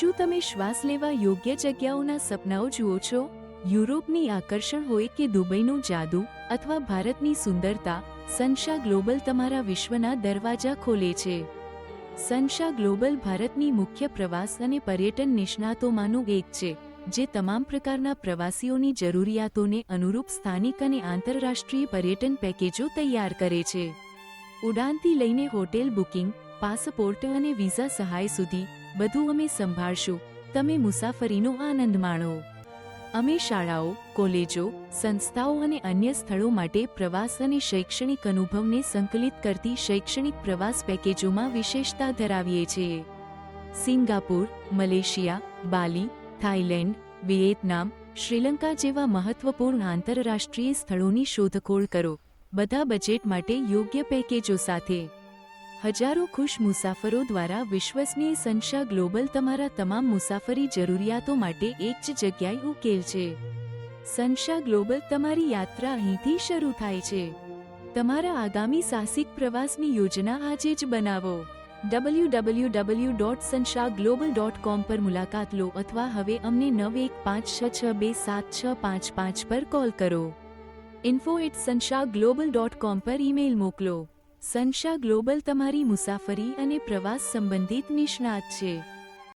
શું તમે શ્વાસ લેવા યોગ્ય જગ્યાઓના સપનાઓ જુઓ છો? યુરોપની આકર્ષણ હોય કે દુબઈનું જાદુ અથવા ભારતની સુંદરતા, સનશા ગ્લોબલ તમારા વિશ્વના દરવાજા ખોલે છે. સનશા ગ્લોબલ ભારતની મુખ્ય પ્રવાસ અને પર્યટન નિષ્ણાતોમાંનું એક છે, જે તમામ પ્રકારના પ્રવાસીઓની જરૂરિયાતોને અનુરૂપ સ્થાનિક અને આંતરરાષ્ટ્રીય પર્યટન પેકેજો તૈયાર કરે છે. ઉડાનથી લઈને હોટેલ બુકિંગ, પાસપોર્ટ અને વિઝા સહાય સુધી બધું અમે સંભાળશું. તમે મુસાફરીનો આનંદ માણો. અમે શાળાઓ, કોલેજો, સંસ્થાઓ અને અન્ય સ્થળો માટે પ્રવાસ અને શૈક્ષણિક અનુભવને સંકલિત કરતી શૈક્ષણિક પ્રવાસ પેકેજોમાં વિશેષતા ધરાવીએ છીએ. સિંગાપુર, મલેશિયા, બાલી, થાઇલેન્ડ, વિયેતનામ, શ્રીલંકા જેવા મહત્વપૂર્ણ આંતરરાષ્ટ્રીય સ્થળોની શોધખોળ કરો, બધા બજેટ માટે યોગ્ય પેકેજો સાથે. હજારો ખુશ મુસાફરો દ્વારા વિશ્વસનીય સનશા ગ્લોબલ તમારા તમામ મુસાફરી જરૂરિયાતો માટે એક જ જગ્યાએ ઉકેલ છે. સનશા ગ્લોબલ તમારી યાત્રા અહીંથી શરૂ થાય છે. તમારા આગામી સાહસિક પ્રવાસની યોજના આજે જ બનાવો. www.sanshaglobal.com પર મુલાકાત લો અથવા હવે અમને 9156627655 પર કોલ કરો. info@sanshaglobal.com પર ઈમેલ મોકલો. સનશા ગ્લોબલ તમારી મુસાફરી અને પ્રવાસ સંબંધિત નિષ્ણાત છે.